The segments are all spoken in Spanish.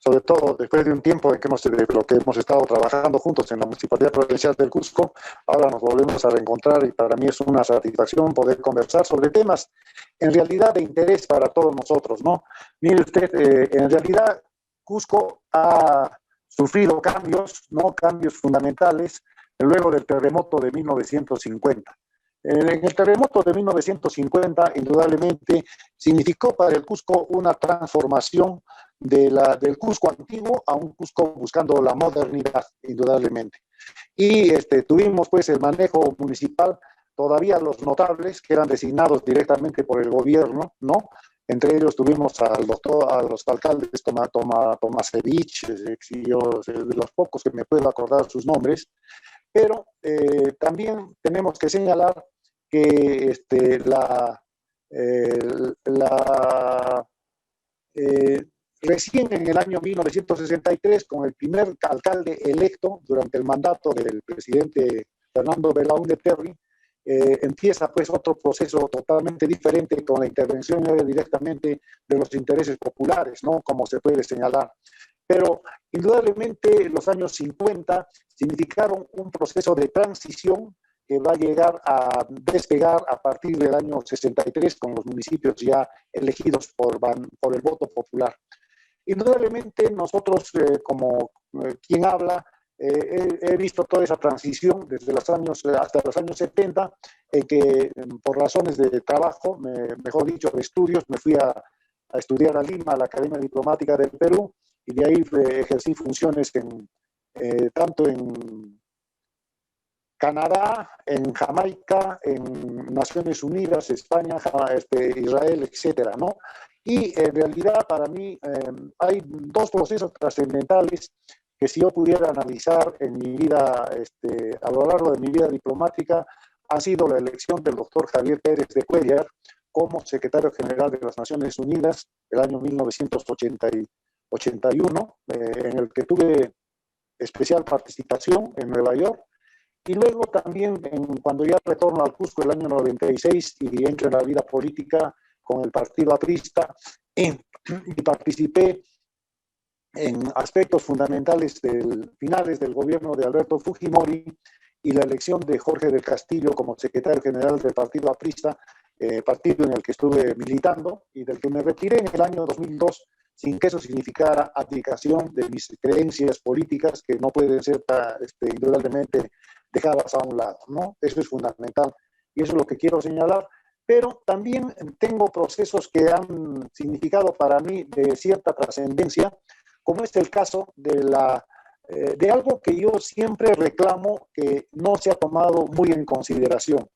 sobre todo después de un tiempo de lo que hemos estado trabajando juntos en la Municipalidad Provincial del Cusco. Ahora nos volvemos a reencontrar y para mí es una satisfacción poder conversar sobre temas en realidad de interés para todos nosotros, ¿no? Mire usted, en realidad Cusco ha sufrido cambios, ¿no? Cambios fundamentales luego del terremoto de 1950. En el terremoto de 1950, indudablemente, significó para el Cusco una transformación del Cusco antiguo a un Cusco buscando la modernidad, indudablemente. Y tuvimos pues el manejo municipal, todavía los notables que eran designados directamente por el gobierno, ¿no? Entre ellos tuvimos a los alcaldes Tomasevich, de los pocos que me puedo acordar sus nombres, pero también tenemos que señalar que recién en el año 1963, con el primer alcalde electo durante el mandato del presidente Fernando Belaúnde Terry, empieza pues otro proceso totalmente diferente con la intervención directamente de los intereses populares, ¿no? Como se puede señalar. Pero indudablemente los años 50 significaron un proceso de transición que va a llegar a despegar a partir del año 63 con los municipios ya elegidos por el voto popular. Indudablemente nosotros, quien habla, he visto toda esa transición desde los años hasta los años 70, que por razones de trabajo, mejor dicho, de estudios, me fui a estudiar a Lima, a la Academia Diplomática del Perú, y de ahí ejercí funciones tanto en Canadá, en Jamaica, en Naciones Unidas, España, Israel, etcétera, ¿no? Y en realidad para mí hay dos procesos trascendentales que si yo pudiera analizar en mi vida, a lo largo de mi vida diplomática, ha sido la elección del doctor Javier Pérez de Cuéllar como secretario general de las Naciones Unidas el año 1981, en el que tuve especial participación en Nueva York. Y luego también, cuando ya retorno al Cusco el año 96 y entro en la vida política con el Partido Aprista, y participé en aspectos fundamentales finales del gobierno de Alberto Fujimori y la elección de Jorge del Castillo como secretario general del Partido Aprista, partido en el que estuve militando y del que me retiré en el año 2002 sin que eso significara abdicación de mis creencias políticas que no pueden ser indudablemente dejadas a un lado, ¿no? Eso es fundamental y eso es lo que quiero señalar. Pero también tengo procesos que han significado para mí de cierta trascendencia, como es el caso de algo que yo siempre reclamo que no se ha tomado muy en consideración.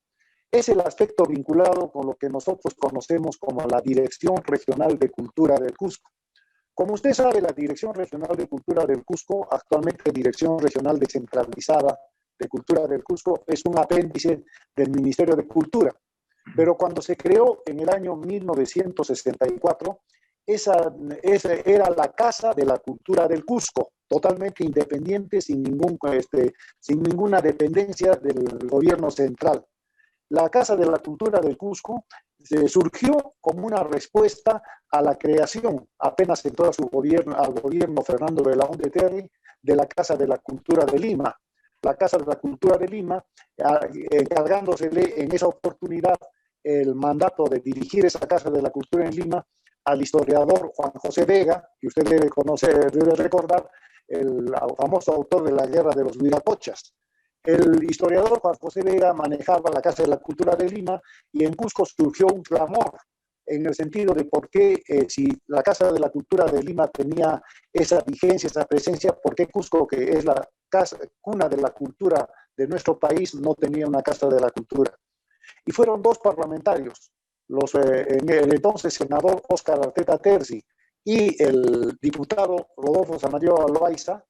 Es el aspecto vinculado con lo que nosotros conocemos como la Dirección Regional de Cultura del Cusco. Como usted sabe, la Dirección Regional de Cultura del Cusco, actualmente Dirección Regional Descentralizada de Cultura del Cusco, es un apéndice del Ministerio de Cultura. Pero cuando se creó en el año 1964, esa era la Casa de la Cultura del Cusco, totalmente independiente, sin ninguna dependencia del gobierno central. La Casa de la Cultura del Cusco surgió como una respuesta a la creación, apenas entró al gobierno Fernando Belaúnde Terry, de la Casa de la Cultura de Lima. La Casa de la Cultura de Lima, encargándosele en esa oportunidad el mandato de dirigir esa Casa de la Cultura en Lima al historiador Juan José Vega, que usted debe conocer, debe recordar, el famoso autor de la Guerra de los Viracochas. El historiador Juan José Vega manejaba la Casa de la Cultura de Lima y en Cusco surgió un clamor en el sentido de por qué, si la Casa de la Cultura de Lima tenía esa vigencia, esa presencia, por qué Cusco, que es la cuna de la cultura de nuestro país, no tenía una Casa de la Cultura. Y fueron dos parlamentarios, el entonces senador Óscar Arteta Terzi y el diputado Rodolfo Samayoa Loaiza,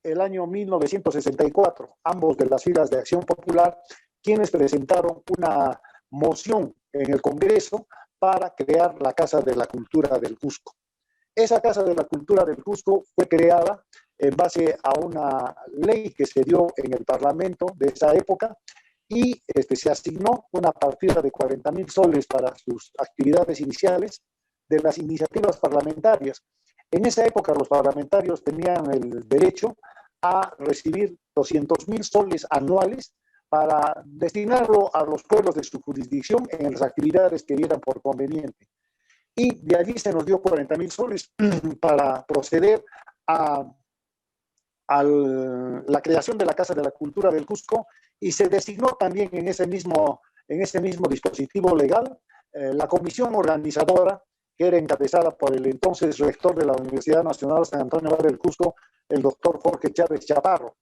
el año 1964, ambos de las filas de Acción Popular, quienes presentaron una moción en el Congreso para crear la Casa de la Cultura del Cusco. Esa Casa de la Cultura del Cusco fue creada en base a una ley que se dio en el Parlamento de esa época y se asignó una partida de 40,000 soles para sus actividades iniciales de las iniciativas parlamentarias. En esa época los parlamentarios tenían el derecho a recibir 200.000 soles anuales para destinarlo a los pueblos de su jurisdicción en las actividades que vieran por conveniente. Y de allí se nos dio 40.000 soles para proceder a la creación de la Casa de la Cultura del Cusco, y se designó también en ese mismo dispositivo legal la comisión organizadora, que era encabezada por el entonces rector de la Universidad Nacional San Antonio Abad del Cusco, el doctor Jorge Chávez Chaparro.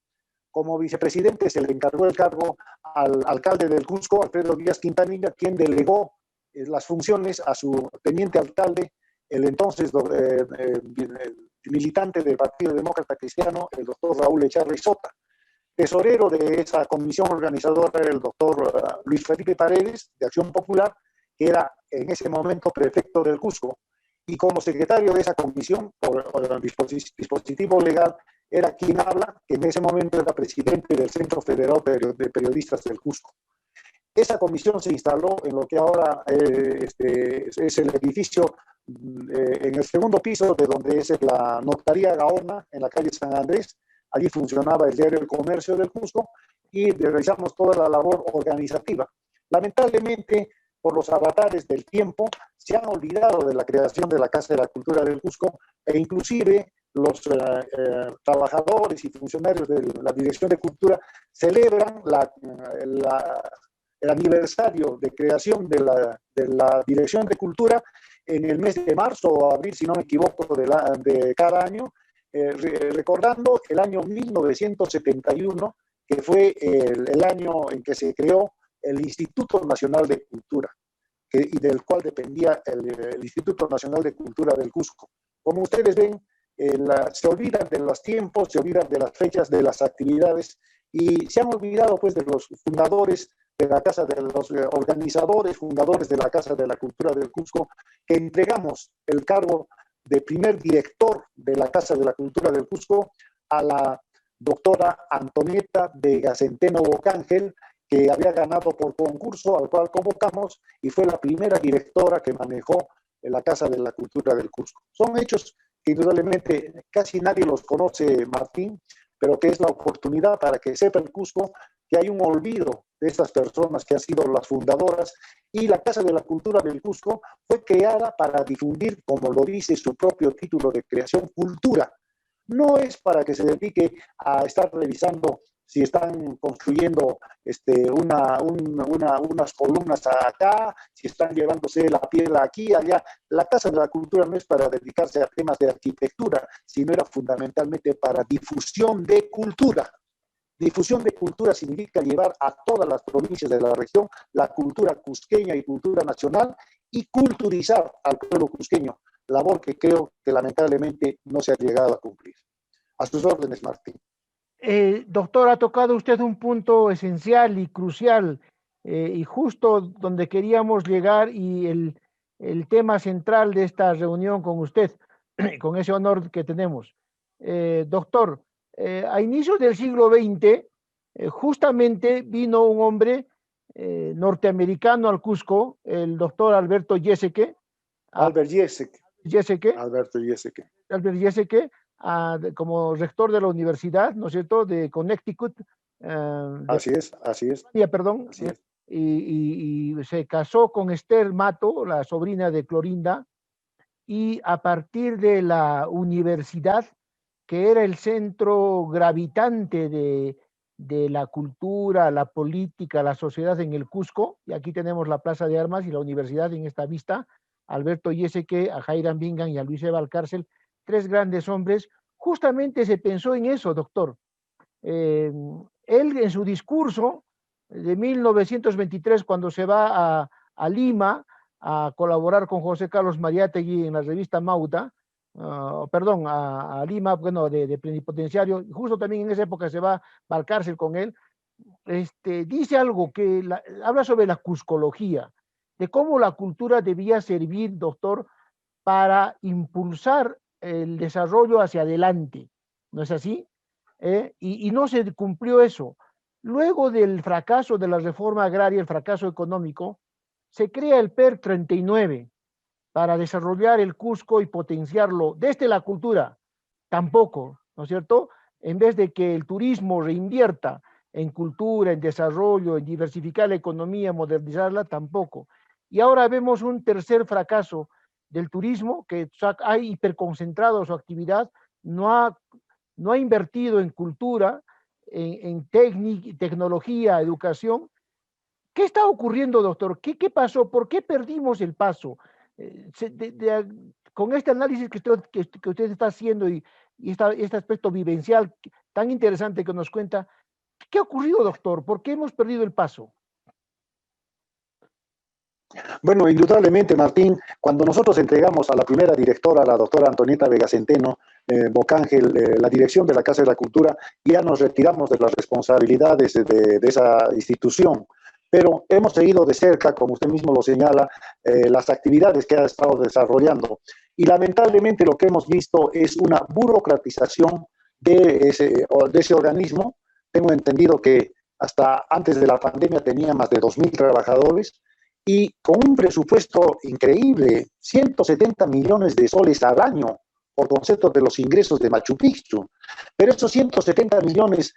Como vicepresidente se le encargó el cargo al alcalde del Cusco, Alfredo Díaz Quintanilla, quien delegó las funciones a su teniente alcalde, el entonces militante del Partido Demócrata Cristiano, el doctor Raúl Echarri Sota. Tesorero de esa comisión organizadora era el doctor Luis Felipe Paredes, de Acción Popular, que era en ese momento prefecto del Cusco. Y como secretario de esa comisión, por dispositivo legal, era quien habla, que en ese momento era presidente del Centro Federal de Periodistas del Cusco. Esa comisión se instaló en lo que ahora es el edificio en el segundo piso de donde es la Notaría Gaona, en la calle San Andrés. Allí funcionaba el diario El Comercio del Cusco y realizamos toda la labor organizativa. Lamentablemente, por los avatares del tiempo, se han olvidado de la creación de la Casa de la Cultura del Cusco, e inclusive los trabajadores y funcionarios de la Dirección de Cultura celebran el aniversario de creación de la Dirección de Cultura en el mes de marzo o abril, si no me equivoco, de cada año, recordando el año 1971, que fue el año en que se creó el Instituto Nacional de Cultura, y del cual dependía el Instituto Nacional de Cultura del Cusco. Como ustedes ven, se olvidan de los tiempos, se olvidan de las fechas, de las actividades, y se han olvidado pues de los fundadores de la Casa, de los organizadores, fundadores de la Casa de la Cultura del Cusco, que entregamos el cargo de primer director de la Casa de la Cultura del Cusco a la doctora Antonieta Vega Centeno Bocángel, que había ganado por concurso al cual convocamos y fue la primera directora que manejó la Casa de la Cultura del Cusco. Son hechos que indudablemente casi nadie los conoce, Martín, pero que es la oportunidad para que sepa el Cusco que hay un olvido de estas personas que han sido las fundadoras, y la Casa de la Cultura del Cusco fue creada para difundir, como lo dice su propio título de creación, cultura. No es para que se dedique a estar revisando si están construyendo unas columnas acá, si están llevándose la piedra aquí, allá. La Casa de la Cultura no es para dedicarse a temas de arquitectura, sino era fundamentalmente para difusión de cultura. Difusión de cultura significa llevar a todas las provincias de la región la cultura cusqueña y cultura nacional, y culturizar al pueblo cusqueño, labor que creo que lamentablemente no se ha llegado a cumplir. A sus órdenes, Martín. Doctor, ha tocado usted un punto esencial y crucial, y justo donde queríamos llegar, y el tema central de esta reunión con usted, con ese honor que tenemos. Doctor, a inicios del siglo XX, justamente vino un hombre norteamericano al Cusco, el doctor Alberto Yeseke. Albert Yeseke. Alberto Yeseke, como rector de la universidad, ¿no es cierto?, de Connecticut. Así es. Perdón. Así es. Y se casó con Esther Mato, la sobrina de Clorinda, y a partir de la universidad, que era el centro gravitante de la cultura, la política, la sociedad en el Cusco, y aquí tenemos la Plaza de Armas y la universidad en esta vista, Alberto Yeseke, a Jairam Bingham y a Luis Valcárcel, tres grandes hombres. Justamente se pensó en eso, doctor. Él en su discurso de 1923, cuando se va a Lima a colaborar con José Carlos Mariátegui en la revista Mauta, a Lima, bueno, de plenipotenciario, justo también en esa época se va al cárcel con él, dice algo que habla sobre la cuscología, de cómo la cultura debía servir, doctor, para impulsar el desarrollo hacia adelante, ¿no es así? Y no se cumplió eso. Luego del fracaso de la reforma agraria, el fracaso económico, se crea el PER 39 para desarrollar el Cusco y potenciarlo desde la cultura, tampoco, ¿no es cierto? En vez de que el turismo reinvierta en cultura, en desarrollo, en diversificar la economía, modernizarla, tampoco. Y ahora vemos un tercer fracaso del turismo, que ha hiperconcentrado su actividad, no ha, no ha invertido en cultura, tecnología, educación. ¿Qué está ocurriendo, doctor? ¿Qué pasó? ¿Por qué perdimos el paso? Con este análisis que usted está haciendo y este aspecto vivencial tan interesante que nos cuenta, ¿qué ha ocurrido, doctor? ¿Por qué hemos perdido el paso? Bueno, indudablemente, Martín, cuando nosotros entregamos a la primera directora, la doctora Antonieta Vega Centeno, Bocángel, la dirección de la Casa de la Cultura, ya nos retiramos de las responsabilidades de esa institución. Pero hemos seguido de cerca, como usted mismo lo señala, las actividades que ha estado desarrollando. Y lamentablemente lo que hemos visto es una burocratización de ese organismo. Tengo entendido que hasta antes de la pandemia tenía más de 2.000 trabajadores y con un presupuesto increíble, 170 millones de soles al año, por concepto de los ingresos de Machu Picchu. Pero estos 170 millones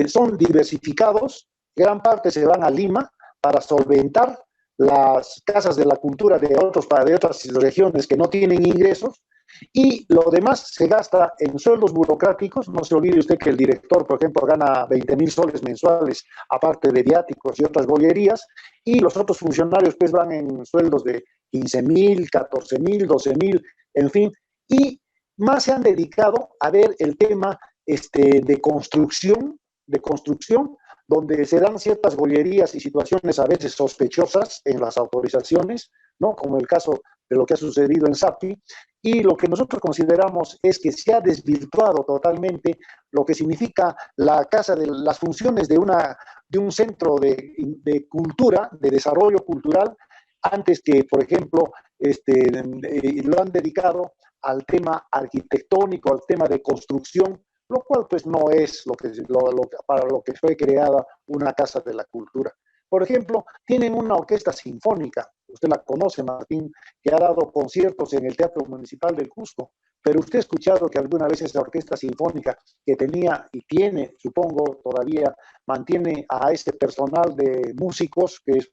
son diversificados, gran parte se van a Lima para solventar las casas de la cultura de otras regiones que no tienen ingresos, y lo demás se gasta en sueldos burocráticos. No se olvide usted que el director, por ejemplo, gana 20.000 soles mensuales, aparte de viáticos y otras bollerías, y los otros funcionarios pues van en sueldos de 15.000, 14.000, 12.000, en fin, y más se han dedicado a ver el tema de construcción, donde se dan ciertas bollerías y situaciones a veces sospechosas en las autorizaciones, ¿no? Como el caso de lo que ha sucedido en Sapi, y lo que nosotros consideramos es que se ha desvirtuado totalmente lo que significa la casa de las funciones de un centro de cultura, de desarrollo cultural, antes que, por ejemplo, lo han dedicado al tema arquitectónico, al tema de construcción, lo cual pues no es para lo que fue creada una casa de la cultura. Por ejemplo, tienen una orquesta sinfónica, usted la conoce, Martín, que ha dado conciertos en el Teatro Municipal del Cusco, pero usted ha escuchado que alguna vez esa orquesta sinfónica que tenía y tiene, supongo, todavía mantiene a este personal de músicos, que es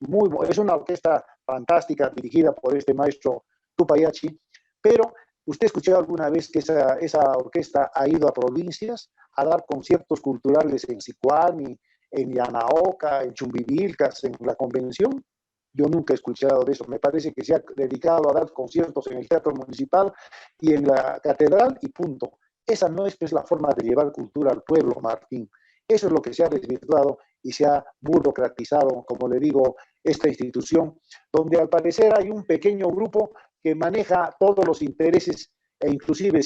una orquesta fantástica dirigida por este maestro Tupayachi, pero ¿usted ha escuchado alguna vez que esa orquesta ha ido a provincias a dar conciertos culturales en Sicuani, en Yanaoca, en Chumbivilcas, en la convención? Yo nunca he escuchado de eso. Me parece que se ha dedicado a dar conciertos en el Teatro Municipal y en la Catedral y punto. Esa no es pues, la forma de llevar cultura al pueblo, Martín. Eso es lo que se ha desvirtuado y se ha burocratizado, como le digo, esta institución, donde al parecer hay un pequeño grupo que maneja todos los intereses e inclusive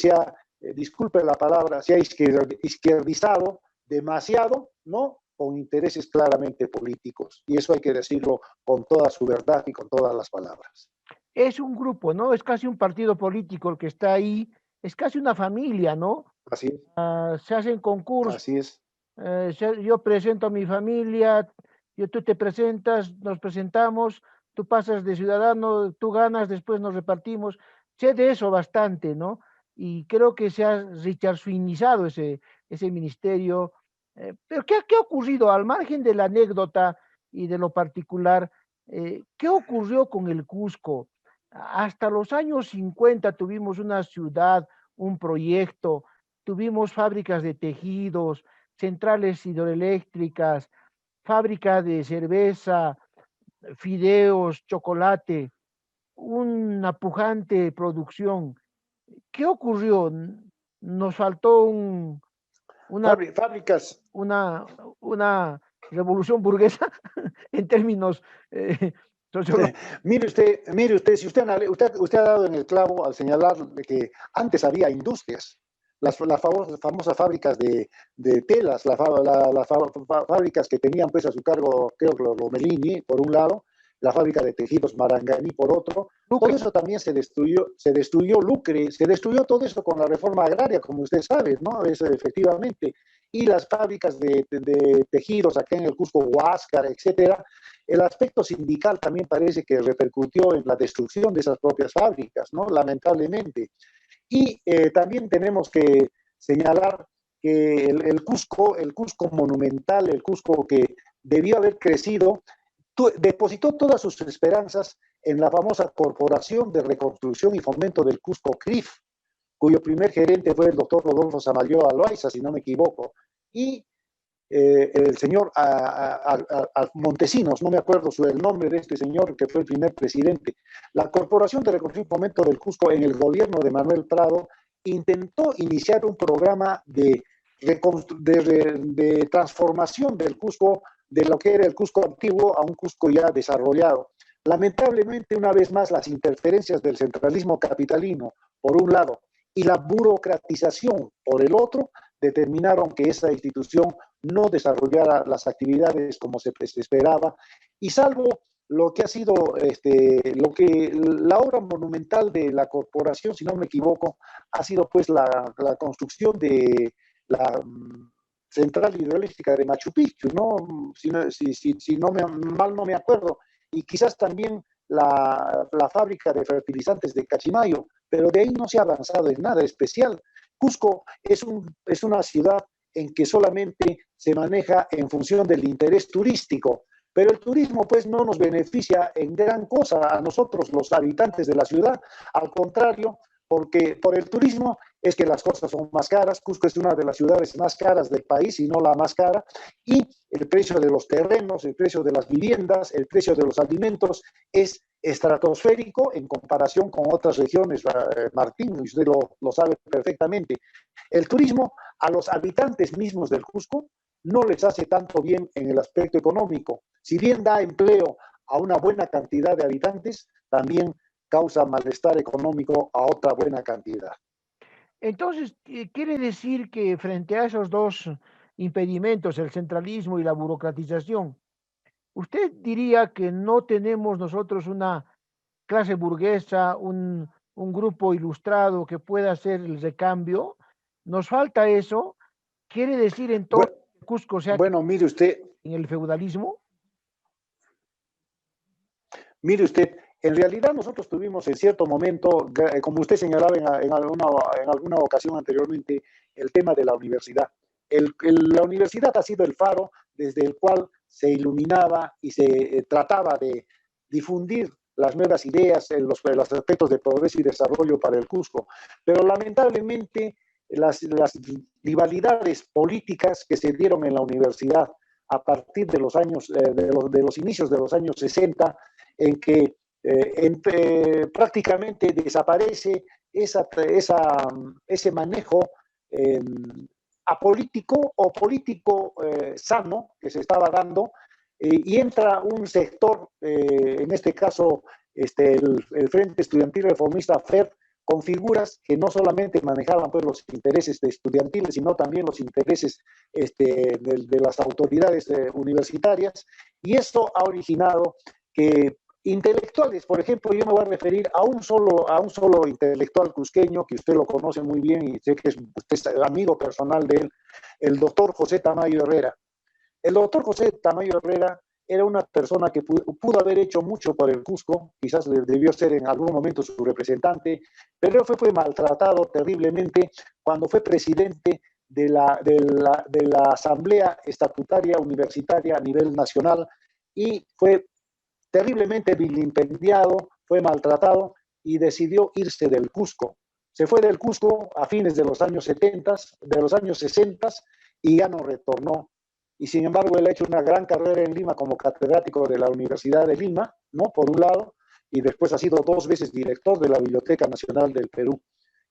disculpe la palabra, se ha izquierdizado demasiado, ¿no? Con intereses claramente políticos. Y eso hay que decirlo con toda su verdad y con todas las palabras. Es un grupo, ¿no? Es casi un partido político el que está ahí, es casi una familia, ¿no? Así es. Se hacen concursos. Así es. Yo presento a mi familia, tú te presentas, nos presentamos, tú pasas de ciudadano, tú ganas, después nos repartimos. Sé de eso bastante, ¿no? Y creo que se ha richardsuinizado ese ministerio. Pero ¿qué ha ocurrido al margen de la anécdota y de lo particular? ¿Qué ocurrió con el Cusco? Hasta los años 50 tuvimos una ciudad, un proyecto, tuvimos fábricas de tejidos, centrales hidroeléctricas, fábrica de cerveza, fideos, chocolate, una pujante producción. ¿Qué ocurrió? Nos faltó una, Fábricas. una revolución burguesa en términos sociológicos. Mire usted, si usted ha dado en el clavo al señalar de que antes había industrias, las famosas fábricas de telas, las fábricas que tenían pues a su cargo, creo que los Melini, por un lado, la fábrica de tejidos Marangani por otro. Lucre. Todo eso también se destruyó Lucre, se destruyó todo eso con la reforma agraria, como usted sabe, ¿no? Eso, efectivamente. y las fábricas de tejidos acá en el Cusco, Huáscar, etcétera. El aspecto sindical también parece que repercutió en la destrucción de esas propias fábricas, ¿no? Lamentablemente. Y también tenemos que señalar que el Cusco monumental, el Cusco que debió haber crecido, depositó todas sus esperanzas en la famosa Corporación de Reconstrucción y Fomento del Cusco, CRIF, cuyo primer gerente fue el doctor Rodolfo Samayoa Loaiza, si no me equivoco, y el señor Montesinos, no me acuerdo el nombre de este señor que fue el primer presidente. La Corporación de Reconstrucción y Fomento del Cusco en el gobierno de Manuel Prado intentó iniciar un programa de transformación del Cusco, de lo que era el Cusco antiguo a un Cusco ya desarrollado. Lamentablemente, una vez más, las interferencias del centralismo capitalino, por un lado, y la burocratización, por el otro, determinaron que esa institución no desarrollara las actividades como se esperaba, y salvo lo que ha sido la obra monumental de la corporación, si no me equivoco, ha sido pues la construcción de la central hidroeléctrica de Machu Picchu, ¿no? Si no mal no me acuerdo, y quizás también la fábrica de fertilizantes de Cachimayo, pero de ahí no se ha avanzado en nada especial. Cusco es una ciudad en que solamente se maneja en función del interés turístico, pero el turismo pues no nos beneficia en gran cosa a nosotros los habitantes de la ciudad, al contrario, porque por el turismo es que las cosas son más caras. Cusco es una de las ciudades más caras del país, y no la más cara, y el precio de los terrenos, el precio de las viviendas, el precio de los alimentos es estratosférico en comparación con otras regiones, Martín, usted lo sabe perfectamente. El turismo a los habitantes mismos del Cusco no les hace tanto bien en el aspecto económico. Si bien da empleo a una buena cantidad de habitantes, también causa malestar económico a otra buena cantidad. Entonces, quiere decir que frente a esos dos impedimentos, el centralismo y la burocratización, ¿usted diría que no tenemos nosotros una clase burguesa, un grupo ilustrado que pueda hacer el recambio? ¿Nos falta eso? ¿Quiere decir entonces que Cusco se ha quedado Mire usted, en el feudalismo? Mire usted, en realidad nosotros tuvimos en cierto momento, como usted señalaba en alguna ocasión anteriormente, el tema de la universidad. La universidad ha sido el faro desde el cual se iluminaba y se trataba de difundir las nuevas ideas, los aspectos de progreso y desarrollo para el Cusco. Pero lamentablemente las rivalidades políticas que se dieron en la universidad a partir de los años, de los inicios de los años 60, en que prácticamente desaparece ese manejo apolítico o político sano que se estaba dando, y entra un sector, en este caso el Frente Estudiantil Reformista FER, con figuras que no solamente manejaban pues, los intereses estudiantiles, sino también los intereses de las autoridades universitarias, y esto ha originado que intelectuales, por ejemplo, yo me voy a referir a un solo intelectual cusqueño, que usted lo conoce muy bien y sé que usted es amigo personal de él, el doctor José Tamayo Herrera. El doctor José Tamayo Herrera era una persona que pudo haber hecho mucho por el Cusco, quizás debió ser en algún momento su representante, pero fue maltratado terriblemente cuando fue presidente de la Asamblea Estatutaria Universitaria a nivel nacional, y fue terriblemente vilipendiado, fue maltratado y decidió irse del Cusco. Se fue del Cusco a fines de los años 70, de los años 60, y ya no retornó. Y sin embargo, él ha hecho una gran carrera en Lima como catedrático de la Universidad de Lima, ¿no? Por un lado, y después ha sido 2 veces director de la Biblioteca Nacional del Perú.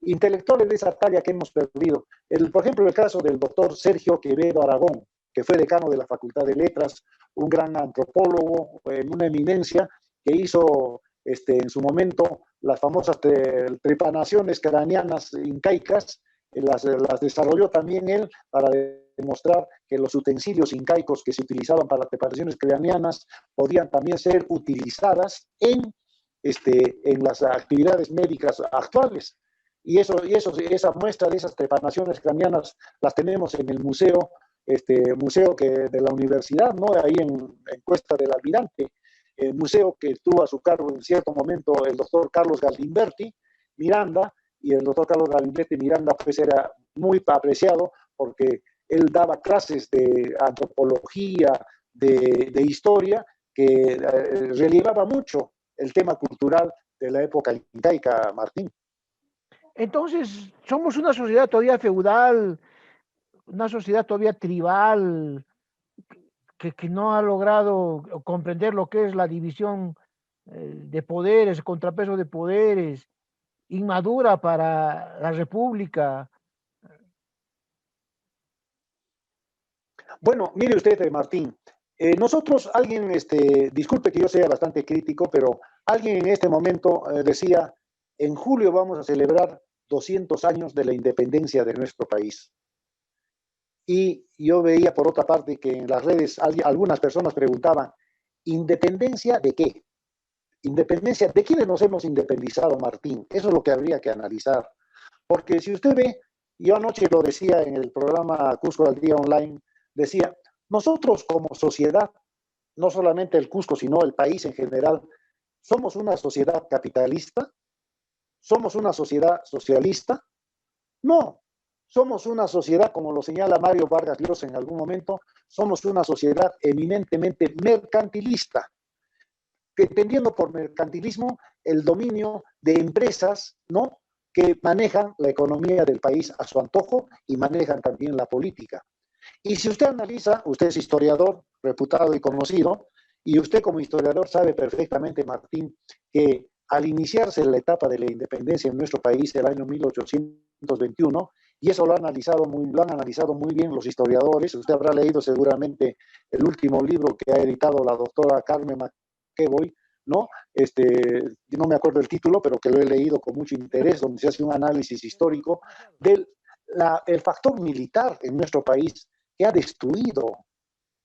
Intelectuales de esa talla que hemos perdido. Por ejemplo, el caso del doctor Sergio Quevedo Aragón, que fue decano de la Facultad de Letras, un gran antropólogo, una eminencia, que hizo en su momento las famosas trepanaciones craneanas incaicas, las desarrolló también él para demostrar que los utensilios incaicos que se utilizaban para las preparaciones craneanas podían también ser utilizadas en las actividades médicas actuales. Esa muestra de esas trepanaciones craneanas las tenemos en el museo de la universidad, ¿no? Ahí en Cuesta del Almirante, el museo que tuvo a su cargo en cierto momento el doctor Carlos Galimberti Miranda, y el doctor Carlos Galimberti Miranda pues era muy apreciado porque él daba clases de antropología, de historia, que relevaba mucho el tema cultural de la época incaica, Martín. Entonces, somos una sociedad todavía feudal, una sociedad todavía tribal, que no ha logrado comprender lo que es la división de poderes, contrapeso de poderes, inmadura para la república. Bueno, mire usted, Martín, nosotros, disculpe que yo sea bastante crítico, pero alguien en este momento decía, en julio vamos a celebrar 200 años de la independencia de nuestro país. Y yo veía por otra parte que en las redes algunas personas preguntaban, ¿independencia de qué? ¿Independencia de quiénes nos hemos independizado, Martín? Eso es lo que habría que analizar. Porque si usted ve, yo anoche lo decía en el programa Cusco al Día Online, decía, nosotros como sociedad, no solamente el Cusco, sino el país en general, somos una sociedad capitalista, somos una sociedad socialista, no, somos una sociedad, como lo señala Mario Vargas Llosa en algún momento, somos una sociedad eminentemente mercantilista, entendiendo por mercantilismo el dominio de empresas, ¿no?, que manejan la economía del país a su antojo y manejan también la política. Y si usted analiza, usted es historiador reputado y conocido, y usted como historiador sabe perfectamente, Martín, que al iniciarse la etapa de la independencia en nuestro país, el año 1821, y eso lo han analizado muy bien los historiadores, usted habrá leído seguramente el último libro que ha editado la doctora Carmen McEvoy, ¿no? No me acuerdo el título, pero que lo he leído con mucho interés, donde se hace un análisis histórico del el factor militar en nuestro país que ha destruido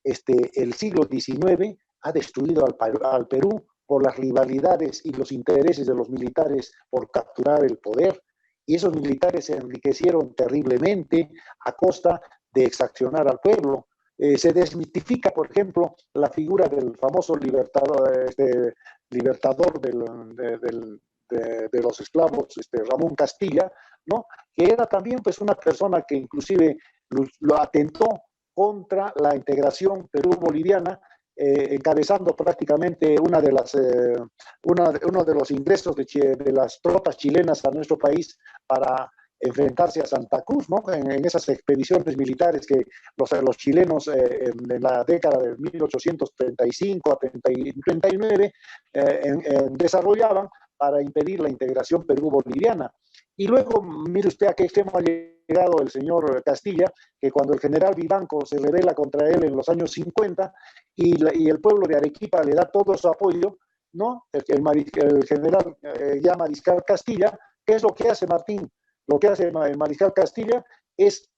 el siglo XIX, ha destruido al Perú por las rivalidades y los intereses de los militares por capturar el poder, y esos militares se enriquecieron terriblemente a costa de exaccionar al pueblo. Se desmitifica, por ejemplo, la figura del famoso libertador de los esclavos, Ramón Castilla, ¿no?, que era también pues una persona que inclusive lo atentó contra la integración Perú-boliviana, encabezando prácticamente uno de los ingresos de las tropas chilenas a nuestro país para enfrentarse a Santa Cruz, ¿no?, en esas expediciones militares que los chilenos en la década de 1835 a 39 desarrollaban para impedir la integración Perú-boliviana. Y luego, mire usted a qué extremo ha llegado el señor Castilla, que cuando el general Vivanco se rebela contra él en los años 50 y el pueblo de Arequipa le da todo su apoyo, ¿no?, el general ya Mariscal Castilla, ¿qué es lo que hace Martín? Lo que hace el Mariscal Castilla es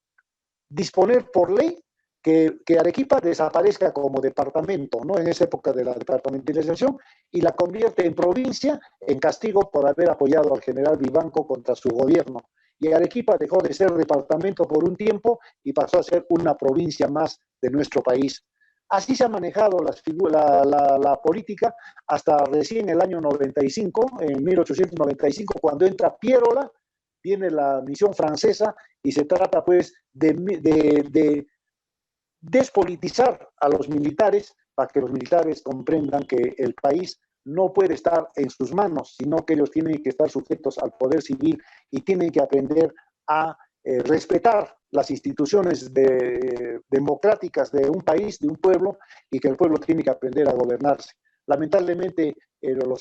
disponer por ley que Arequipa desaparezca como departamento, ¿no?, en esa época de la departamentalización, y la convierte en provincia en castigo por haber apoyado al general Vivanco contra su gobierno. Y Arequipa dejó de ser departamento por un tiempo y pasó a ser una provincia más de nuestro país. Así se ha manejado la política hasta recién el año 95, en 1895, cuando entra Pierola, viene la misión francesa y se trata pues de despolitizar a los militares para que los militares comprendan que el país no puede estar en sus manos, sino que ellos tienen que estar sujetos al poder civil y tienen que aprender a respetar las instituciones democráticas de un país, de un pueblo, y que el pueblo tiene que aprender a gobernarse. Lamentablemente, en el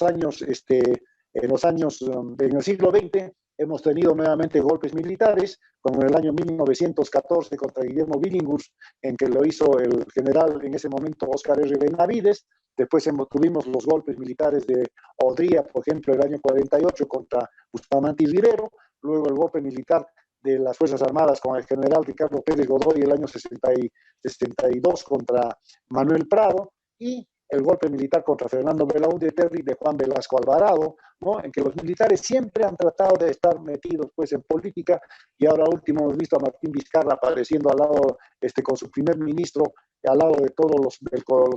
siglo XX, hemos tenido nuevamente golpes militares, como en el año 1914 contra Guillermo Billinghurst, en que lo hizo el general en ese momento Óscar R. Benavides. Después tuvimos los golpes militares de Odría, por ejemplo, el año 48 contra Bustamante y Rivero, luego el golpe militar de las Fuerzas Armadas con el general Ricardo Pérez Godoy el año 62 contra Manuel Prado, y el golpe militar contra Fernando Belaúnde Terry de Juan Velasco Alvarado, ¿no? En que los militares siempre han tratado de estar metidos pues en política, y ahora último hemos visto a Martín Vizcarra apareciendo al lado, con su primer ministro, al lado de todos los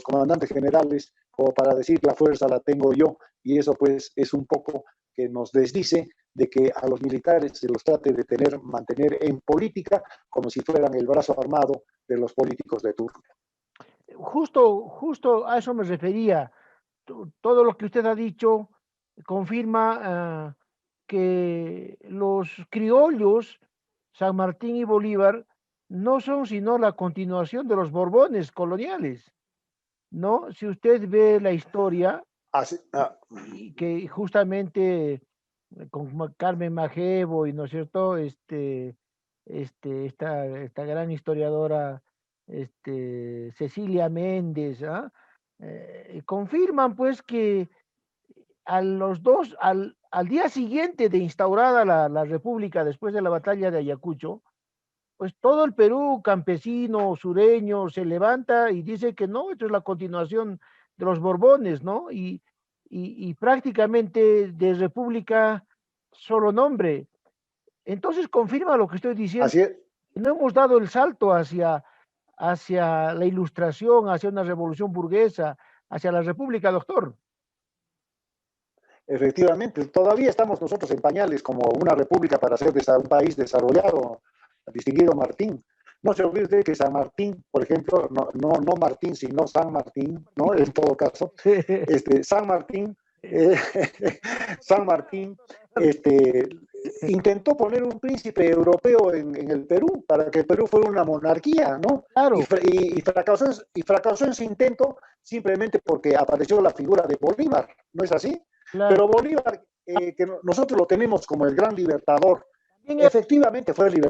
comandantes generales, como para decir la fuerza la tengo yo, y eso pues es un poco que nos desdice de que a los militares se los trate de mantener en política como si fueran el brazo armado de los políticos de turno. Justo a eso me refería. Todo lo que usted ha dicho confirma que los criollos, San Martín y Bolívar, no son sino la continuación de los Borbones coloniales, ¿no? Si usted ve la historia, que justamente con Carmen Magebo y, ¿no es cierto?, esta gran historiadora, Cecilia Méndez, ¿ah? Confirman pues que al día siguiente de instaurada la República después de la batalla de Ayacucho, pues todo el Perú campesino, sureño, se levanta y dice que no, esto es la continuación de los Borbones, ¿no? Y prácticamente de República solo nombre. Entonces confirma lo que estoy diciendo. Así es. No hemos dado el salto hacia la ilustración, hacia una revolución burguesa, hacia la república, doctor. Efectivamente, todavía estamos nosotros en pañales como una república para ser un país desarrollado, distinguido Martín. No se olvide que San Martín, por ejemplo, no Martín, sino San Martín, ¿no? En todo caso, San Martín, San Martín, intentó poner un príncipe europeo en el Perú para que el Perú fuera una monarquía, ¿no? Claro. Y fracasó en ese intento simplemente porque apareció la figura de Bolívar, ¿no es así? Claro. Pero Bolívar, que nosotros lo tenemos como el gran libertador, efectivamente fue el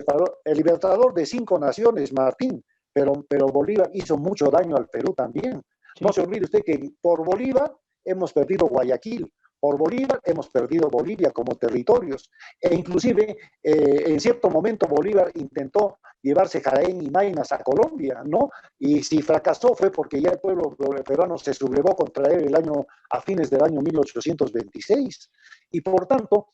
libertador de 5 naciones, Martín, pero Bolívar hizo mucho daño al Perú también. Sí. No se olvide usted que por Bolívar hemos perdido Guayaquil, por Bolívar hemos perdido Bolivia como territorios, e inclusive en cierto momento Bolívar intentó llevarse Jaén y Maynas a Colombia, ¿no? Y si fracasó fue porque ya el pueblo peruano se sublevó contra él a fines del año 1826, y por tanto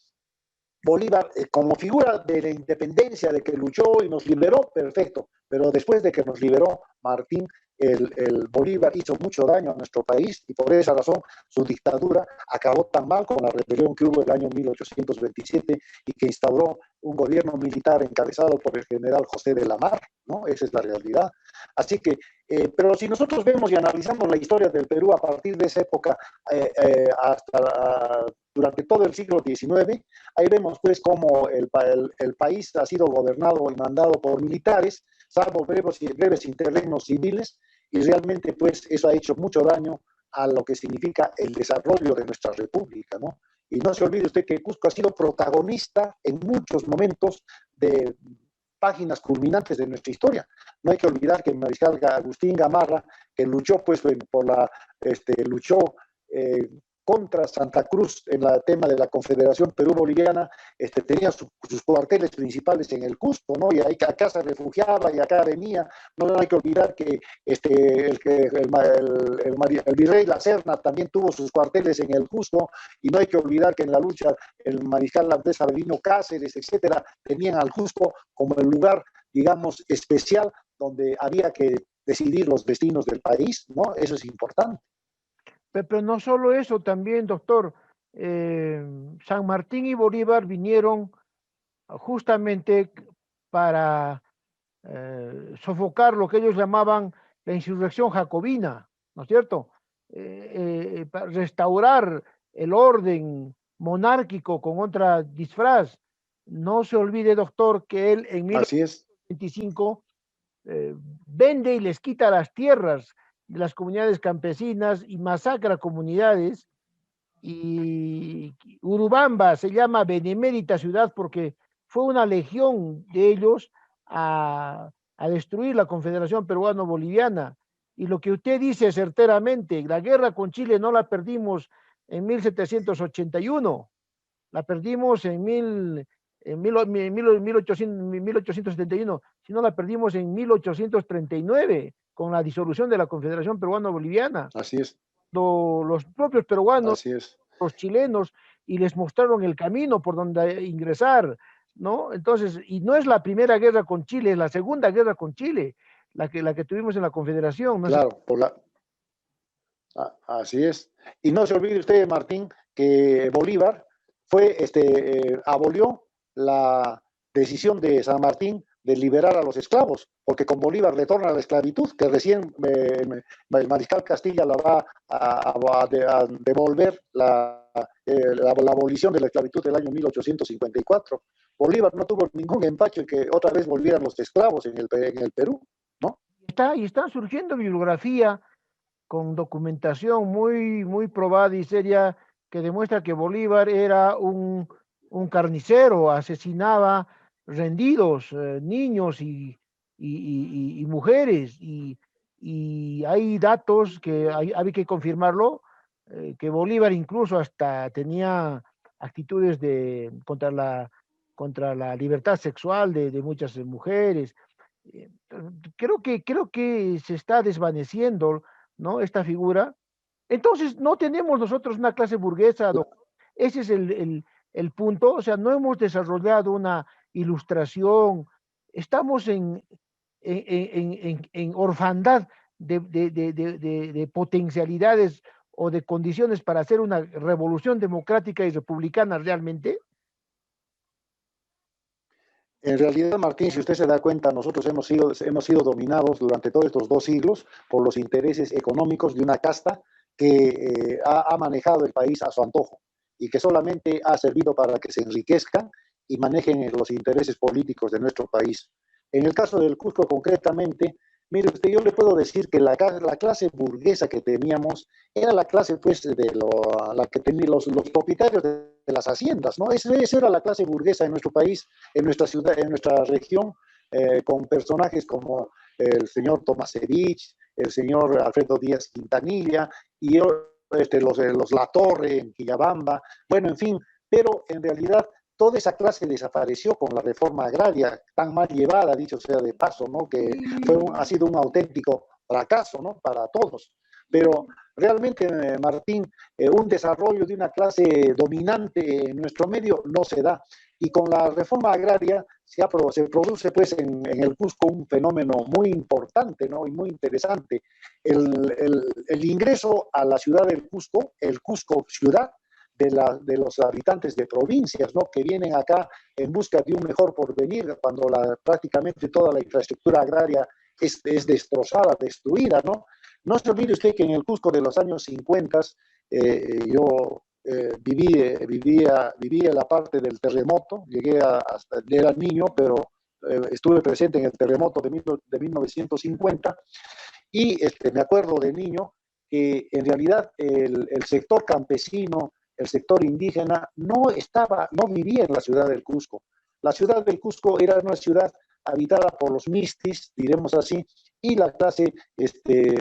Bolívar, como figura de la independencia, de que luchó y nos liberó, perfecto, pero después de que nos liberó Martín, el Bolívar hizo mucho daño a nuestro país, y por esa razón su dictadura acabó tan mal con la rebelión que hubo el año 1827 y que instauró un gobierno militar encabezado por el general José de la Mar, ¿no? Esa es la realidad. Así que, pero si nosotros vemos y analizamos la historia del Perú a partir de esa época durante todo el siglo XIX, ahí vemos pues cómo el país ha sido gobernado y mandado por militares, salvo breves interregnos civiles, y realmente pues eso ha hecho mucho daño a lo que significa el desarrollo de nuestra república, ¿no? Y no se olvide usted que Cusco ha sido protagonista en muchos momentos de páginas culminantes de nuestra historia. No hay que olvidar que el mariscal Agustín Gamarra, que luchó pues contra Santa Cruz en el tema de la Confederación Perú-Boliviana, tenía sus cuarteles principales en el Cusco, ¿no? Y ahí acá se refugiaba y acá venía. No hay que olvidar que el virrey La Serna también tuvo sus cuarteles en el Cusco, y no hay que olvidar que en la lucha el mariscal Andrés Avelino Cáceres, etcétera, tenían al Cusco como el lugar, digamos, especial donde había que decidir los destinos del país, ¿no? Eso es importante. Pero no solo eso, también, doctor, San Martín y Bolívar vinieron justamente para sofocar lo que ellos llamaban la insurrección jacobina, ¿no es cierto? Para restaurar el orden monárquico con otra disfraz. No se olvide, doctor, que él en 1825 vende y les quita las tierras de las comunidades campesinas y masacra comunidades, y Urubamba se llama benemérita ciudad porque fue una legión de ellos a destruir la Confederación Peruano-Boliviana. Y lo que usted dice certeramente, la guerra con Chile no la perdimos en 1781, la perdimos en 1871, sino la perdimos en 1839 con la disolución de la Confederación Peruano-Boliviana. Así es. los propios peruanos, Así es. los chilenos, y les mostraron el camino por donde ingresar, ¿no? Entonces, y no es la primera guerra con Chile, es la segunda guerra con Chile, la que tuvimos en la Confederación, ¿no? Claro, así es. Y no se olvide usted, Martín, que Bolívar abolió la decisión de San Martín de liberar a los esclavos, porque con Bolívar retorna a la esclavitud, que recién el mariscal Castilla la va a devolver la abolición de la esclavitud del año 1854. Bolívar no tuvo ningún empacho en que otra vez volvieran los esclavos en el Perú, ¿no? Y están surgiendo bibliografía con documentación muy probada y seria que demuestra que Bolívar era un carnicero, asesinaba rendidos, niños y mujeres, y hay datos que hay que confirmarlo, que Bolívar incluso hasta tenía actitudes contra la libertad sexual de muchas mujeres. Eh, creo que se está desvaneciendo, ¿no? Esta figura. Entonces, no tenemos nosotros una clase burguesa, doctor. Ese es el punto. O sea, no hemos desarrollado una ilustración. Estamos en orfandad de potencialidades o de condiciones para hacer una revolución democrática y republicana realmente. En realidad, Martín, si usted se da cuenta, nosotros hemos sido dominados durante todos estos 2 siglos por los intereses económicos de una casta que ha manejado el país a su antojo y que solamente ha servido para que se enriquezcan y manejen los intereses políticos de nuestro país. En el caso del Cusco, concretamente, mire usted, yo le puedo decir que la clase burguesa que teníamos era la clase, pues, la que tenían los propietarios de las haciendas, ¿no? Esa era la clase burguesa en nuestro país, en nuestra ciudad, en nuestra región, con personajes como el señor Tomasevich, el señor Alfredo Díaz Quintanilla y los La Torre en Quillabamba, bueno, en fin, pero en realidad toda esa clase desapareció con la reforma agraria tan mal llevada, dicho sea de paso, ¿no? Que ha sido un auténtico fracaso, ¿no? Para todos. Pero realmente, Martín, un desarrollo de una clase dominante en nuestro medio no se da. Y con la reforma agraria se produce pues en el Cusco un fenómeno muy importante, ¿no? Y muy interesante. El ingreso a la ciudad del Cusco, el Cusco ciudad, de los habitantes de provincias, ¿no? Que vienen acá en busca de un mejor porvenir, cuando prácticamente toda la infraestructura agraria es destrozada, destruida, ¿no? No se olvide usted que en el Cusco de los años 50 yo viví en la parte del terremoto, era niño, pero estuve presente en el terremoto de 1950 y me acuerdo de niño que en realidad el sector campesino, el sector indígena no vivía en la ciudad del Cusco. La ciudad del Cusco era una ciudad habitada por los mistis, diremos así, y la clase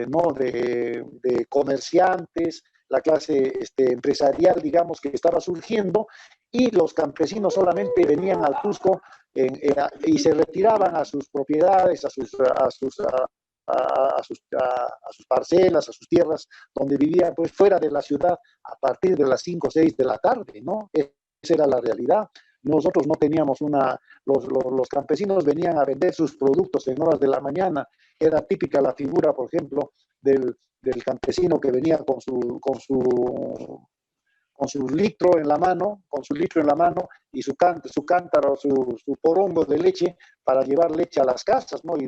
¿no? de comerciantes, la clase empresarial, digamos, que estaba surgiendo, y los campesinos solamente venían al Cusco y se retiraban a sus propiedades, a sus parcelas, a sus tierras, donde vivían pues fuera de la ciudad a partir de las 5 o 6 de la tarde, ¿no? Esa era la realidad. Nosotros no teníamos los campesinos venían a vender sus productos en horas de la mañana. Era típica la figura, por ejemplo, del campesino que venía con su litro en la mano, y su cántaro, su porongo de leche para llevar leche a las casas, ¿no? Y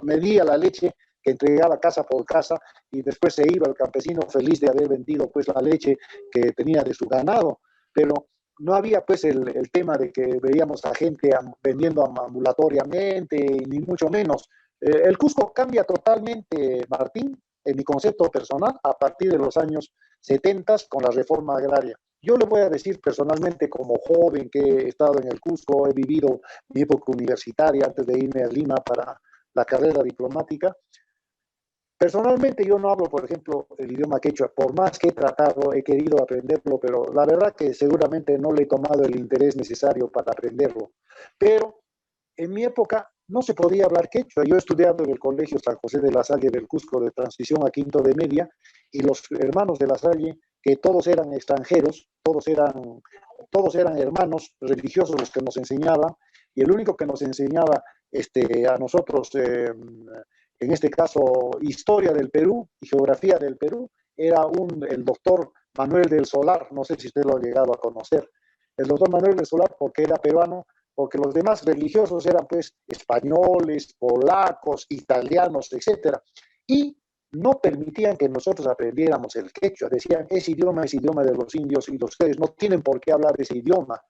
medía la leche que entregaba casa por casa y después se iba el campesino feliz de haber vendido pues la leche que tenía de su ganado. Pero no había pues el tema de que veíamos a gente vendiendo ambulatoriamente, ni mucho menos. El Cusco cambia totalmente, Martín, en mi concepto personal, a partir de los años 70 con la reforma agraria. Yo le voy a decir personalmente, como joven que he estado en el Cusco, he vivido mi época universitaria antes de irme a Lima para la carrera diplomática. Personalmente yo no hablo, por ejemplo, el idioma quechua, por más que he tratado, he querido aprenderlo, pero la verdad que seguramente no le he tomado el interés necesario para aprenderlo. Pero en mi época no se podía hablar quechua. Yo he estudiado en el Colegio San José de la Salle del Cusco de transición a quinto de media, y los hermanos de la Salle, que todos eran extranjeros, todos eran hermanos religiosos los que nos enseñaban, y el único que nos enseñaba a nosotros, en este caso, historia del Perú y geografía del Perú, era el doctor Manuel del Solar. No sé si usted lo ha llegado a conocer. El doctor Manuel del Solar, porque era peruano, porque los demás religiosos eran pues españoles, polacos, italianos, etcétera, y no permitían que nosotros aprendiéramos el quechua. Decían, ese idioma es idioma de los indios y ustedes no tienen por qué hablar ese idioma,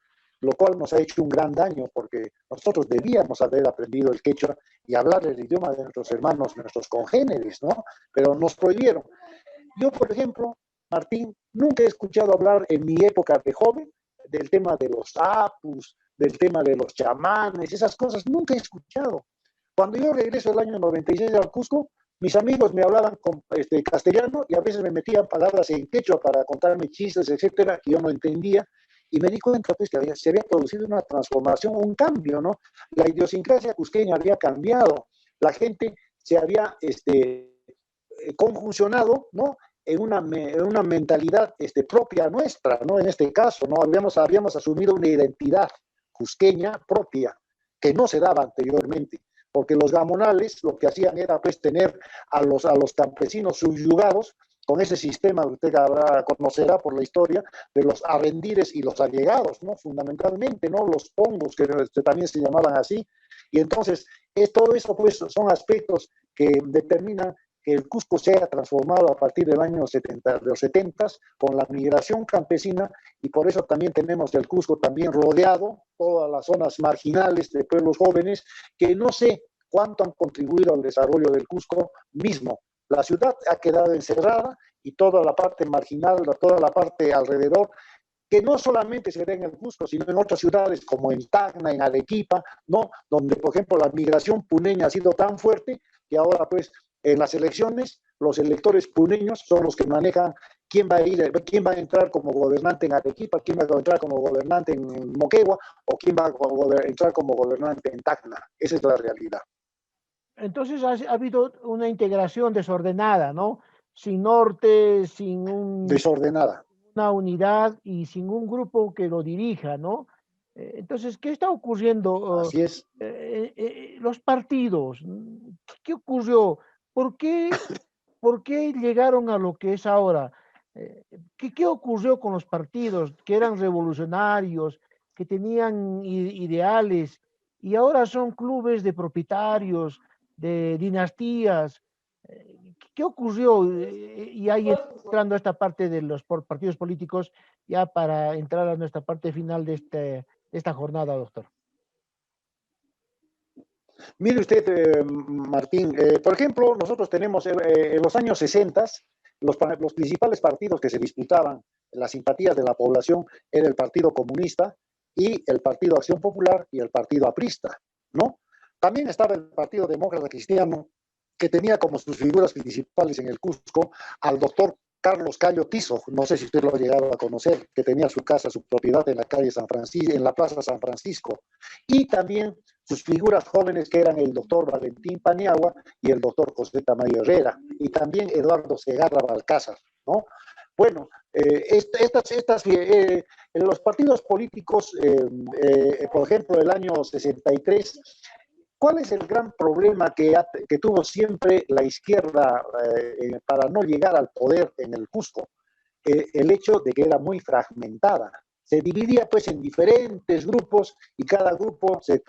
lo cual nos ha hecho un gran daño, porque nosotros debíamos haber aprendido el quechua y hablar el idioma de nuestros hermanos, nuestros congéneres, ¿no? Pero nos prohibieron. Yo, por ejemplo, Martín, nunca he escuchado hablar en mi época de joven del tema de los apus, del tema de los chamanes, esas cosas, nunca he escuchado. Cuando yo regreso el año 96 al Cusco, mis amigos me hablaban con castellano, y a veces me metían palabras en quechua para contarme chistes, etcétera, que yo no entendía, y me di cuenta pues, que se había producido una transformación, un cambio, ¿no? La idiosincrasia cusqueña había cambiado, la gente se había conjuncionado, ¿no? En una mentalidad propia nuestra, ¿no? En este caso, ¿no? Habíamos asumido una identidad cusqueña propia, que no se daba anteriormente, porque los gamonales lo que hacían era pues tener a los campesinos subyugados con ese sistema que usted conocerá por la historia de los arrendires y los allegados, ¿no? Fundamentalmente, ¿no? Los pongos, que también se llamaban así. Y entonces, todo eso pues son aspectos que determinan que el Cusco se haya transformado a partir del año 70, de los 70, con la migración campesina, y por eso también tenemos el Cusco también rodeado, todas las zonas marginales de pueblos jóvenes, que no sé cuánto han contribuido al desarrollo del Cusco mismo. La ciudad ha quedado encerrada, y toda la parte marginal, toda la parte alrededor, que no solamente se ve en el Cusco, sino en otras ciudades como en Tacna, en Arequipa, ¿no? Donde, por ejemplo, la migración puneña ha sido tan fuerte que ahora, pues, en las elecciones, los electores puneños son los que manejan quién va a entrar como gobernante en Arequipa, quién va a entrar como gobernante en Moquegua, o quién va a entrar como gobernante en Tacna. Esa es la realidad. Entonces ha habido una integración desordenada, ¿no? Sin norte, Desordenada. una unidad y sin un grupo que lo dirija, ¿no? Entonces, ¿qué está ocurriendo? Así es. Los partidos, ¿qué ocurrió? ¿Por qué, ¿Por qué llegaron a lo que es ahora? ¿Qué ocurrió con los partidos que eran revolucionarios, que tenían ideales, y ahora son clubes de propietarios, de dinastías? ¿Qué ocurrió? Y ahí entrando a esta parte de los partidos políticos, ya para entrar a nuestra parte final de esta jornada, doctor. Mire usted, Martín, por ejemplo, nosotros tenemos en los años 60, los principales partidos que se disputaban las simpatías de la población era el Partido Comunista y el Partido Acción Popular y el Partido Aprista, ¿no? También estaba el Partido Demócrata Cristiano, que tenía como sus figuras principales en el Cusco al doctor Carlos Cayo Tizo, no sé si usted lo ha llegado a conocer, que tenía su casa, su propiedad en la calle San Francisco, en la Plaza San Francisco, y también sus figuras jóvenes, que eran el doctor Valentín Paniagua y el doctor José Tamayo Herrera, y también Eduardo Segarra Balcázar, ¿no? Bueno, en los partidos políticos, por ejemplo, el año 63, ¿cuál es el gran problema que tuvo siempre la izquierda para no llegar al poder en el Cusco? El hecho de que era muy fragmentada. Se dividía pues en diferentes grupos, y cada grupo se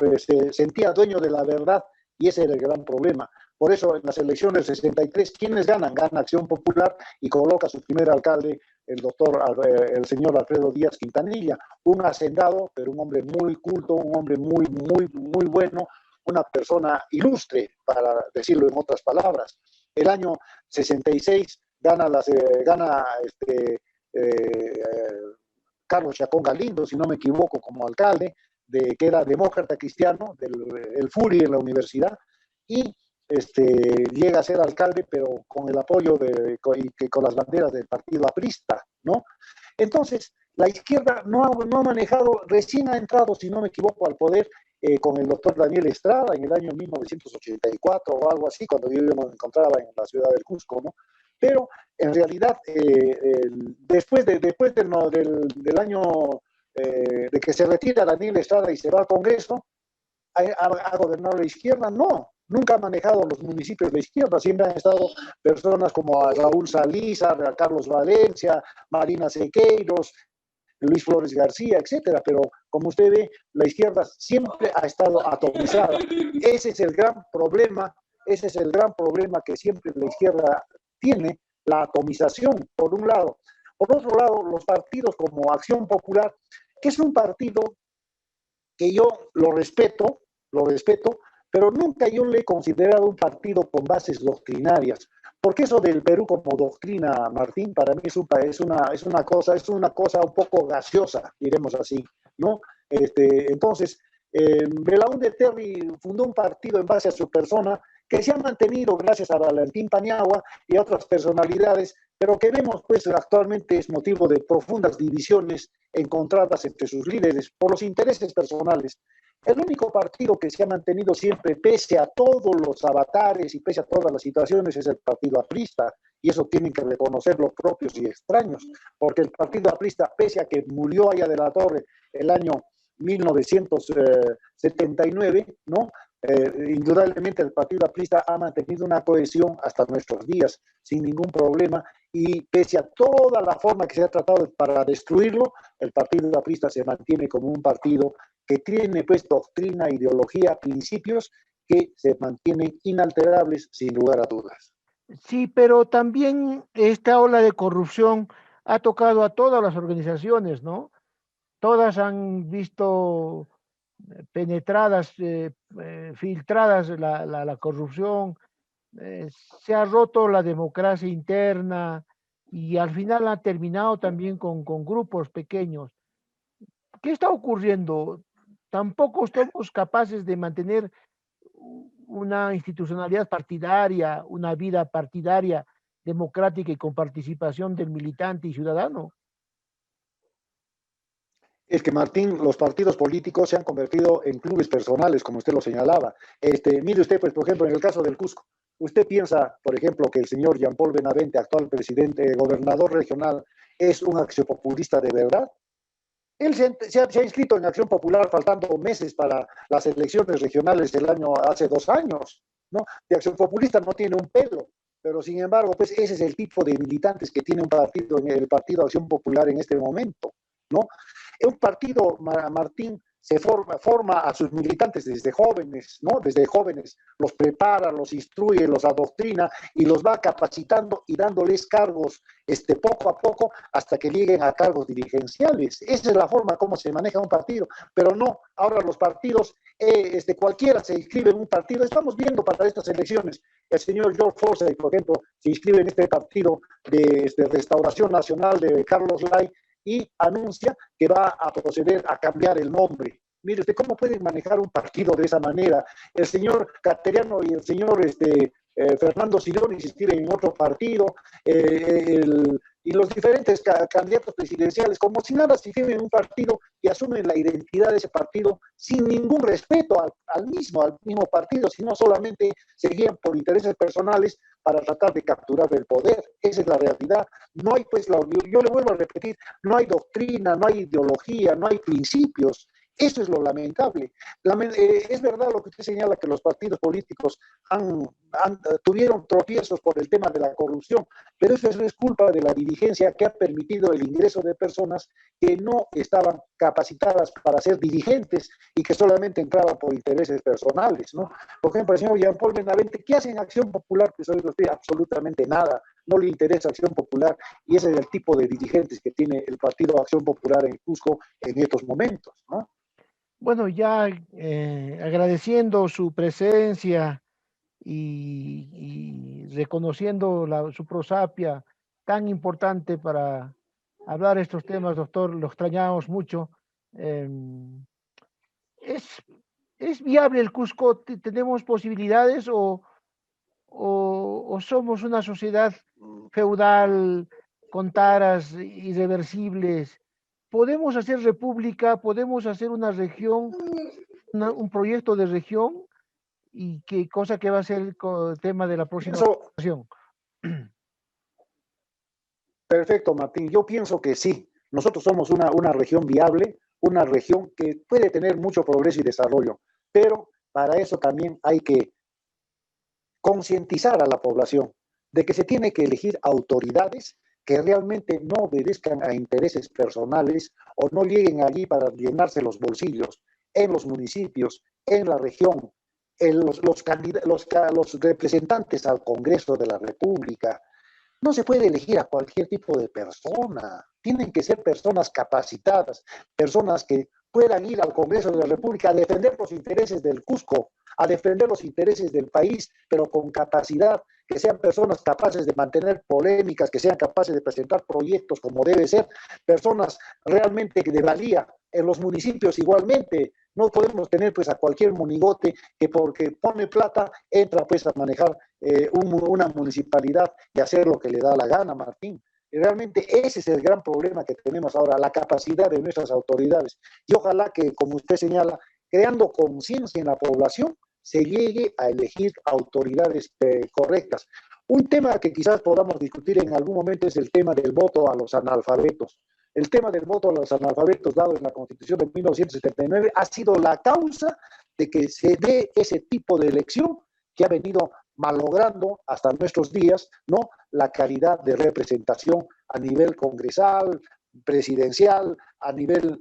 sentía dueño de la verdad, y ese era el gran problema. Por eso en las elecciones del 63, ¿quiénes ganan? Gana Acción Popular, y coloca su primer alcalde el señor Alfredo Díaz Quintanilla, un hacendado, pero un hombre muy culto, un hombre muy, muy, muy bueno, una persona ilustre, para decirlo en otras palabras. El año 66 gana Carlos Chacón Galindo, si no me equivoco, como alcalde, que era demócrata cristiano, el FURI en la universidad, y llega a ser alcalde, pero con el apoyo con las banderas del partido aprista, ¿no? Entonces, la izquierda no ha manejado, recién ha entrado, si no me equivoco, al poder con el doctor Daniel Estrada en el año 1984 o algo así, cuando yo me encontraba en la ciudad del Cusco, ¿no? Pero en realidad, después del año de que se retira Daniel Estrada y se va al Congreso, ¿ha gobernado la izquierda? No, nunca ha manejado los municipios de la izquierda, siempre han estado personas como Raúl Salízar, Carlos Valencia, Marina Sequeiros, Luis Flores García, etcétera, pero como usted ve, la izquierda siempre ha estado atomizada. Ese es el gran problema, ese es el gran problema que siempre la izquierda tiene, la atomización, por un lado. Por otro lado, los partidos como Acción Popular, que es un partido que yo lo respeto, pero nunca yo le he considerado un partido con bases doctrinarias. Porque eso del Perú como doctrina, Martín, para mí es una cosa un poco gaseosa, diremos así, ¿no? Entonces, Belaúnde Terry fundó un partido en base a su persona que se ha mantenido gracias a Valentín Paniagua y a otras personalidades, pero que vemos pues actualmente es motivo de profundas divisiones encontradas entre sus líderes por los intereses personales. El único partido que se ha mantenido siempre, pese a todos los avatares y pese a todas las situaciones, es el partido aprista, y eso tienen que reconocer los propios y extraños, porque el partido aprista, pese a que murió allá de la Torre el año 1979, ¿no? Indudablemente el partido aprista ha mantenido una cohesión hasta nuestros días, sin ningún problema, y pese a toda la forma que se ha tratado para destruirlo, el partido aprista se mantiene como un partido que tiene pues doctrina, ideología, principios que se mantienen inalterables sin lugar a dudas. Sí, pero también esta ola de corrupción ha tocado a todas las organizaciones, ¿no? Todas han visto penetradas, filtradas la corrupción, se ha roto la democracia interna y al final ha terminado también con grupos pequeños. ¿Qué está ocurriendo? Tampoco somos capaces de mantener una institucionalidad partidaria, una vida partidaria, democrática y con participación del militante y ciudadano. Es que, Martín, los partidos políticos se han convertido en clubes personales, como usted lo señalaba. Mire usted, pues, por ejemplo, en el caso del Cusco, usted piensa, por ejemplo, que el señor Jean Paul Benavente, actual presidente, gobernador regional, es un acciopopulista de verdad. Él se ha inscrito en Acción Popular faltando meses para las elecciones regionales del año, hace 2 años, ¿no? De Acción Populista no tiene un pelo, pero sin embargo, pues ese es el tipo de militantes que tiene un partido, el Partido Acción Popular en este momento, ¿no? Un partido, Martín, se forma a sus militantes desde jóvenes, ¿no? Desde jóvenes, los prepara, los instruye, los adoctrina y los va capacitando y dándoles cargos poco a poco hasta que lleguen a cargos dirigenciales. Esa es la forma como se maneja un partido, pero no, ahora los partidos, cualquiera se inscribe en un partido. Estamos viendo para estas elecciones, el señor George Forsyth, por ejemplo, se inscribe en este partido de Restauración Nacional de Carlos Lai, y anuncia que va a proceder a cambiar el nombre. Mire usted, ¿cómo pueden manejar un partido de esa manera? El señor Cateriano y el señor Fernando Siloni se inscriben en otro partido, y los diferentes candidatos presidenciales, como si nada, se inscriben en un partido y asumen la identidad de ese partido sin ningún respeto al mismo partido, sino solamente se guían por intereses personales para tratar de capturar el poder. Esa es la realidad. No hay, pues, yo le vuelvo a repetir, no hay doctrina, no hay ideología, no hay principios. Eso es lo lamentable. Es verdad lo que usted señala, que los partidos políticos tuvieron tropiezos por el tema de la corrupción, pero eso es culpa de la dirigencia que ha permitido el ingreso de personas que no estaban capacitadas para ser dirigentes y que solamente entraban por intereses personales, ¿no? Por ejemplo, el señor Jean Paul Benavente, ¿qué hace en Acción Popular? Pues oiga usted, absolutamente nada. No le interesa Acción Popular, y ese es el tipo de dirigentes que tiene el Partido Acción Popular en Cusco en estos momentos, ¿no? Bueno, ya agradeciendo su presencia y reconociendo su prosapia tan importante para hablar estos temas, doctor, lo extrañamos mucho. Eh, ¿es, ¿Es viable el Cusco? ¿Tenemos posibilidades o somos una sociedad feudal con taras irreversibles? ¿Podemos hacer república? ¿Podemos hacer una región? un proyecto de región y qué cosa que va a ser el tema de la próxima Eso, sesión. perfecto, Martín. Yo pienso que sí. Nosotros somos una región viable, una región que puede tener mucho progreso y desarrollo, pero para eso también hay que concientizar a la población de que se tiene que elegir autoridades que realmente no obedezcan a intereses personales o no lleguen allí para llenarse los bolsillos en los municipios, en la región, en los representantes al Congreso de la República. No se puede elegir a cualquier tipo de persona. Tienen que ser personas capacitadas, personas que puedan ir al Congreso de la República a defender los intereses del Cusco, a defender los intereses del país, pero con capacidad, que sean personas capaces de mantener polémicas, que sean capaces de presentar proyectos como debe ser, personas realmente de valía en los municipios igualmente. No podemos tener pues a cualquier monigote que porque pone plata entra pues a manejar una municipalidad y hacer lo que le da la gana, Martín. Y realmente ese es el gran problema que tenemos ahora, la capacidad de nuestras autoridades. Y ojalá que, como usted señala, creando conciencia en la población, se llegue a elegir autoridades correctas. Un tema que quizás podamos discutir en algún momento es el tema del voto a los analfabetos. El tema del voto a los analfabetos dado en la Constitución de 1979 ha sido la causa de que se dé ese tipo de elección que ha venido malogrando hasta nuestros días, ¿no?, la calidad de representación a nivel congresal, presidencial, a nivel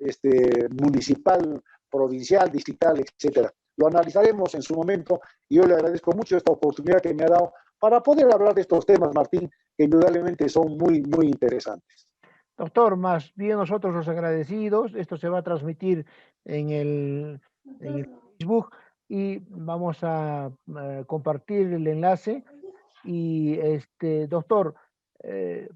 municipal, provincial, distrital, etcétera. Lo analizaremos en su momento y yo le agradezco mucho esta oportunidad que me ha dado para poder hablar de estos temas, Martín, que indudablemente son muy, muy interesantes. Doctor, más bien nosotros los agradecidos. Esto se va a transmitir en el Facebook y vamos a compartir el enlace. Y doctor,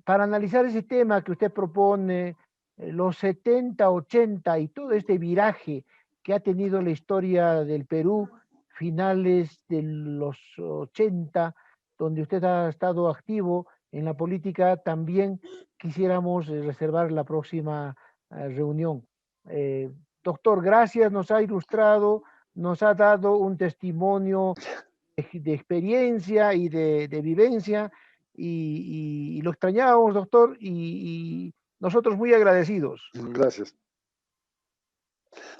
para analizar ese tema que usted propone, los 70, 80 y todo este viraje que ha tenido la historia del Perú, finales de los 80, donde usted ha estado activo en la política, también quisiéramos reservar la próxima reunión. Eh, Doctor, gracias, nos ha ilustrado, nos ha dado un testimonio de experiencia y de vivencia y lo extrañábamos, doctor, y nosotros muy agradecidos. Gracias.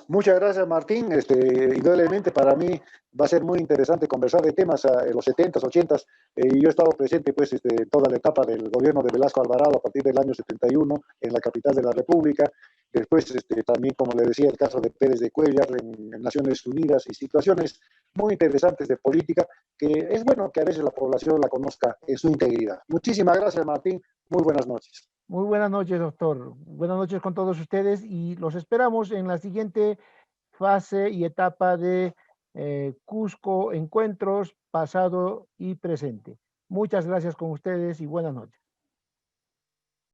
Muchas gracias, Martín. Indudablemente para mí va a ser muy interesante conversar de temas en los 70s, 80s. Yo he estado presente pues, toda la etapa del gobierno de Velasco Alvarado a partir del año 71 en la capital de la República. Después, también, como le decía, el caso de Pérez de Cuellar en Naciones Unidas y situaciones muy interesantes de política que es bueno que a veces la población la conozca en su integridad. Muchísimas gracias, Martín. Muy buenas noches. Muy buenas noches, doctor. Buenas noches con todos ustedes y los esperamos en la siguiente fase y etapa de Cusco Encuentros, pasado y presente. Muchas gracias con ustedes y buenas noches.